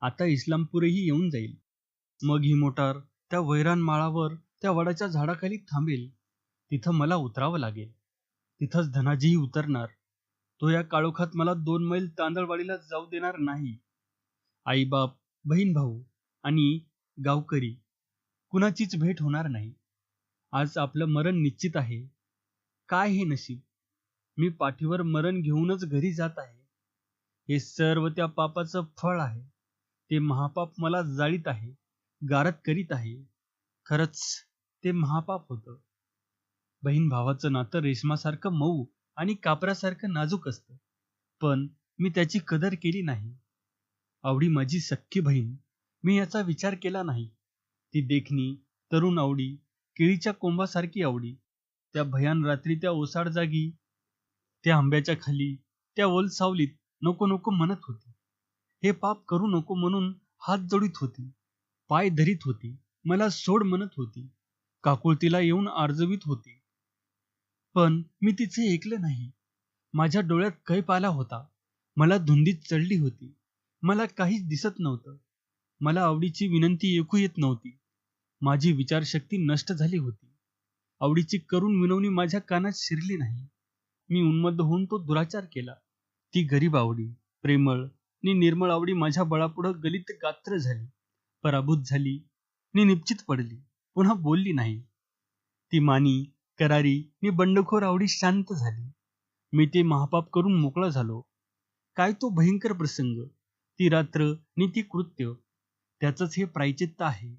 आता इस्लामपूरही येऊन जाईल. मग ही मोटार त्या वैरान माळावर त्या वडाच्या झाडाखाली थांबेल. तिथं मला उतरावं लागेल. तिथंच धनाजीही उतरणार. तो या काळोखात मला 2 मैल तांदळवाडीला जाऊ देणार नाही. आईबाप, बहीण भाऊ आणि गावकरी कुणाचीच भेट होणार नाही. आज आपलं मरण निश्चित आहे. काय हे नशीब! मी पाठीवर मरण घेऊनच घरी जात आहे. हे सर्व त्या पापाचं फळ आहे. ते महापाप मला जाळीत आहे, गारत करीत आहे. खरंच ते महापाप होतं. बहीण भावाचं नातं रेशमासारखं मऊ आणि कापरासारखं नाजूक असतं, पण मी त्याची कदर केली नाही. आवडी माझी सख्खी बहीण, मी याचा विचार केला नाही. ती देखणी तरुण आवडी, केळीच्या कोंबासारखी आवडी, त्या भयान रात्री त्या ओसाड जागी, त्या आंब्याच्या खाली, त्या ओल सावलीत नको नको म्हणत होती. हे पाप करू नको म्हणून हात जोडीत होती, पाय धरीत होती, मला सोड म्हणत होती, काकुळतीला येऊन आर्जवीत होती. पण मी तिचे ऐकलं नाही. माझ्या डोळ्यात कैप आला होता. मला धुंदीत चढली होती. मला काहीच दिसत नव्हतं. मला आवडीची विनंती ऐकू येत नव्हती. माझी विचारशक्ती नष्ट झाली होती. आवडीची करून विनवणी माझ्या कानात शिरली नाही. मी उन्मत्त होऊन तो दुराचार केला. ती गरीब आवडी, प्रेमळ आणि निर्मळ आवडी माझ्या बळापुढं गलित गात्र झाली, पराभूत झाली आणि निश्चित पडली. पुन्हा बोलली नाही. ती मानी, करारी आणि बंडखोर आवडी शांत झाली. मी ते महापाप करून मोकळा झालो. काय तो भयंकर प्रसंग! ती रात्र आणि ती कृत्य, त्याचंच हे प्रायचित्त आहे.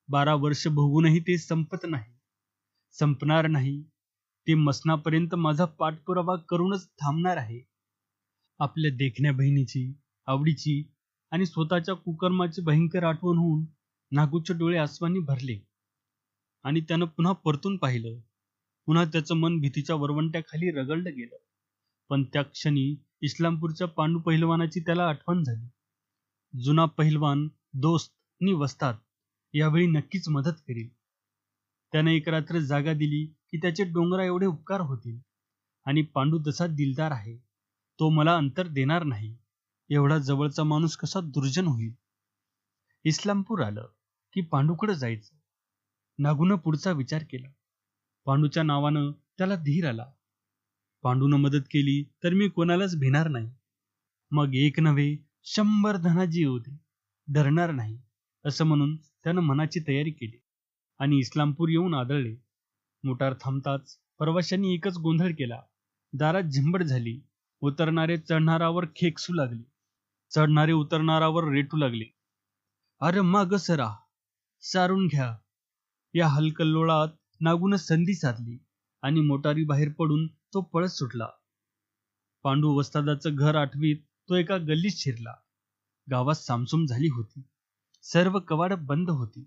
12 वर्ष भोगूनही ते संपत नाही, संपणार नाही. ते मसनापर्यंत माझा पाठपुरावा करूनच थांबणार आहे. आपल्या देखण्या बहिणीची, आवडीची आणि स्वतःच्या कुकर्माची भयंकर आठवण होऊन नागूचे डोळे आसवांनी भरले आणि त्यानं पुन्हा परतून पाहिलं. पुन्हा त्याचं मन भीतीच्या वरवंट्याखाली रगडलं गेलं. पण त्या क्षणी इस्लामपूरच्या पांडू पहिलवानाची त्याला आठवण झाली. जुना पहिलवान, दोस्त आणि वस्ताद यावेळी नक्कीच मदत करील. त्यानं एक रात्र जागा दिली की त्याचे डोंगरा एवढे उपकार होतील. आणि पांडू तसा दिलदार आहे. तो मला अंतर देणार नाही. एवढा जवळचा माणूस कसा दुर्जन होईल? इस्लामपूर आलं की पांडूकडे जायचं. नागूनं पुढचा विचार केला. पांडूच्या नावानं त्याला धीर आला. पांडूनं मदत केली तर मी कोणालाच भिणार नाही. मग 1 नव्हे 100 धनाजी येऊ दे, डरणार नाही, असं म्हणून त्यानं मनाची तयारी केली आणि इस्लामपूर येऊन आदळले. मोटार थांबताच प्रवाशांनी एकच गोंधळ केला. दारात झिंबड झाली. उतरणारे चढणारावर खेकसू लागले, चढणारे उतरणारावर रेटू लागले. अरे माग सरा, सारून घ्या. या हलकल्लोळात नागून संधी साधली आणि मोटारी बाहेर पडून तो पळत सुटला. पांडू वस्तादाचं घर आठवीत तो एका गल्लीत शिरला. गावात सामसूम झाली होती. सर्व कवाड बंद होती.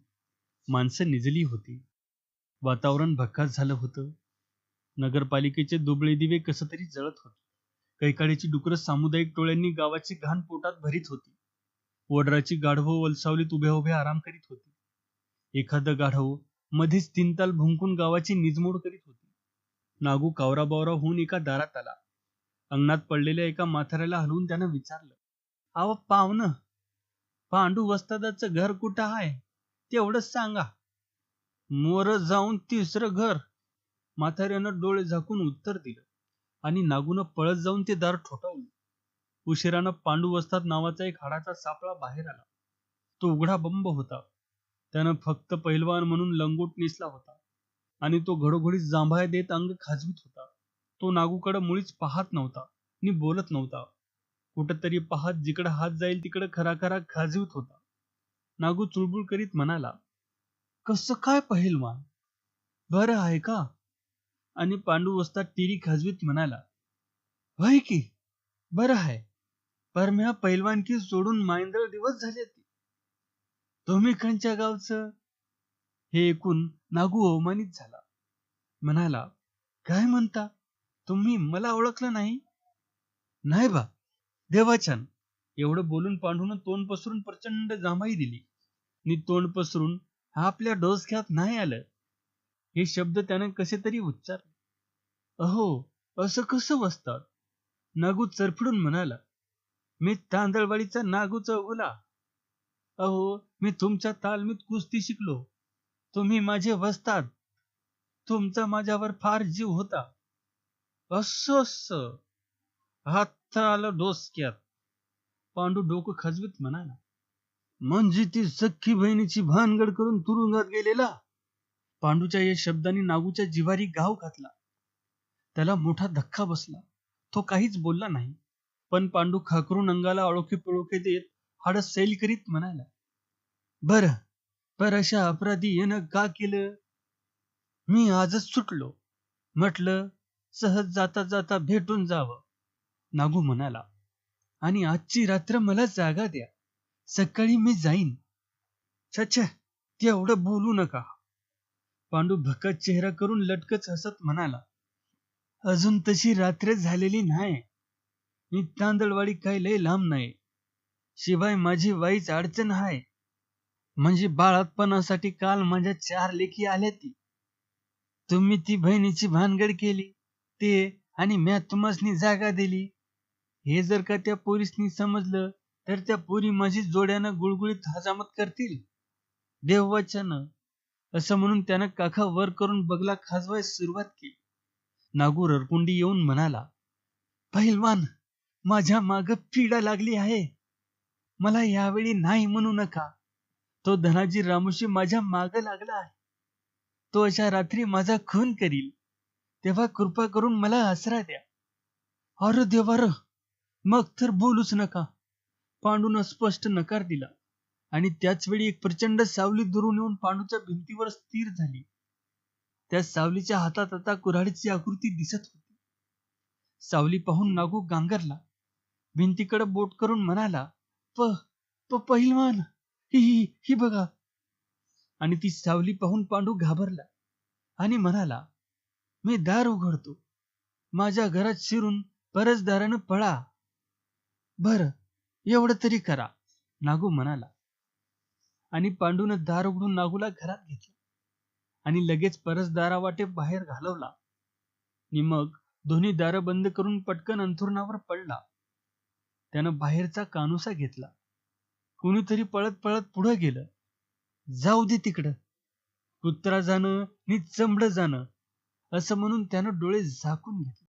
माणसं निजली होती. वातावरण भकास झालं होतं. नगरपालिकेचे दुबळे दिवे कसं तरी जळत होते. कैकाडीची डुकरं सामुदायिक टोळ्यांनी गावाची घाण पोटात भरीत होती. वडराची गाढवं वलसावलीत उभ्या उभ्या आराम करीत होती. एखादं गाढव मध्येच 3 ताल भुंकून गावाची निजमोड करीत होती. नागू कावराबावरा होऊन एका दारात आला. अंगणात पडलेल्या एका म्हाताऱ्याला हलवून त्यानं विचारलं, अहो पाहुणं, पांडू वस्तादाचं घर कुठं आहे तेवढंच सांगा. मोर जाऊन 3रं घर. म्हाताऱ्यानं डोळे झाकून उत्तर दिलं आणि नागूनं पळत जाऊन ते दार ठोठावलं. उशिरानं पांडू वस्ताद नावाचा एक हाडाचा सापळा बाहेर आला. तो उघडा बंब होता. त्यानं फक्त पहिलवान म्हणून लंगोट नेसला होता आणि तो घडोघडी जांभया देत अंग खाजवीत होता. तो नागूकडे मुळीच पाहत नव्हता आणि बोलत नव्हता. कुठंतरी पाहत जिकडे हात जाईल तिकडे खराखरा खाजवीत होता. नागू चुळबुळ करीत म्हणाला, कसं काय पहिलवान, बरं आहे का? आणि पांडू वस्ताद टिरी खाजवीत म्हणाला, व्हय की बरं आहे. परम्या पहिलवानकी सोडून मायंदळ दिवस झाले. तुम्ही कोणच्या गावचं? हे ऐकून नागू अवमानित झाला. म्हणाला, काय म्हणता, तुम्ही मला ओळखलं नाही? नाही बा, देवाच्यान. एवढं बोलून पांडून तोंड पसरून प्रचंड जांभई दिली आणि तोंड पसरून आपल्या डोसक्यात नाही आलं. हे शब्द त्याने कसे तरी उच्चारले. अहो, असं कसं बसतात? नागू चरफडून म्हणाला, मी तांदळवाडीचा नागू चौगुला. अहो, मी तुमच्या तालमीत कुस्ती शिकलो. तुम्ही माझे वस्ताद. तुमचा माझ्यावर फार जीव होता. असं असं. हात आलं डोसक्यात. पांडू डोकं खजवीत म्हणाला. म्हणजे ती सख्खी बहिणीची भानगड करून तुरुंगात गेलेला? पांडूच्या या शब्दांनी नागूच्या जिव्हारी घाव घातला. त्याला मोठा धक्का बसला. तो काहीच बोलला नाही. पण पांडू खाकरून अंगाला आळोखे पिळोखे देत हाड सैल करीत म्हणाला, बरं, पर अशा अपराधी येणं का केलं? मी आजच सुटलो. म्हटलं सहज जाता जाता भेटून जावं. नागू म्हणाला, आणि आजची रात्र मला जागा द्या. सकाळी मी जाईन. छछ, तेवढं बोलू नका. पांडू भकत चेहरा करून लटकच हसत म्हणाला, अजून तशी रात्र झालेली नाही. मी तांदळवाडी काय लय लांब नाही. शिवाय माझी वाईच अडचण आहे. म्हणजे बाळातपणासाठी काल माझ्या 4 लेकी आल्या ती. तुम्ही ती बहिणीची भानगड केली ते, आणि म्या तुम्हासनी जागा दिली. हे जर का त्या पोरीसनी समजलं तर त्या पोरी माझी जोड्यानं गुळगुळीत हजामत करतील. देववाच्यानं. असं म्हणून त्यानं काखा वर करून बगला खाजवायला सुरुवात केली. नागू रडकुंडी येऊन म्हणाला, पहिलवान, माझ्या माग पीडा लागली आहे. मला यावेळी नाही म्हणू नका. तो धनाजी रामोशी माझ्या माग लागला आहे. तो अशा रात्री माझा खून करील. तेव्हा कृपा करून मला आसरा द्या. अरे देवार, मग तर बोलूच नका. पांडून स्पष्ट नकार दिला. आणि त्याच वेळी एक प्रचंड सावली दुरून येऊन पांडूच्या भिंतीवर स्थिर झाली. त्या सावलीच्या हातात आता कुऱ्हाडीची आकृती दिसत होती. सावली पाहून नागू गांगरला. भिंतीकडे बोट करून म्हणाला, पहिलवान, ही बघा. आणि ती सावली पाहून पांडू घाबरला आणि म्हणाला, मी दार उघडतो. माझ्या घरात शिरून परसदारानं पळा. बर, एवढं तरी करा, नागू म्हणाला. आणि पांडूनं दार उघडून नागूला घरात घेतलं आणि लगेच परसदारावाटे बाहेर घालवला. आणि मग दोन्ही दारं बंद करून पटकन अंथरुणावर पडला. त्यानं बाहेरचा कानुसा घेतला. कोणीतरी पळत पळत पुढे गेलं. जाऊ दे तिकडं. कुत्रा जाणं नि चमडं जाणं, असं म्हणून त्यानं डोळे झाकून घेतले.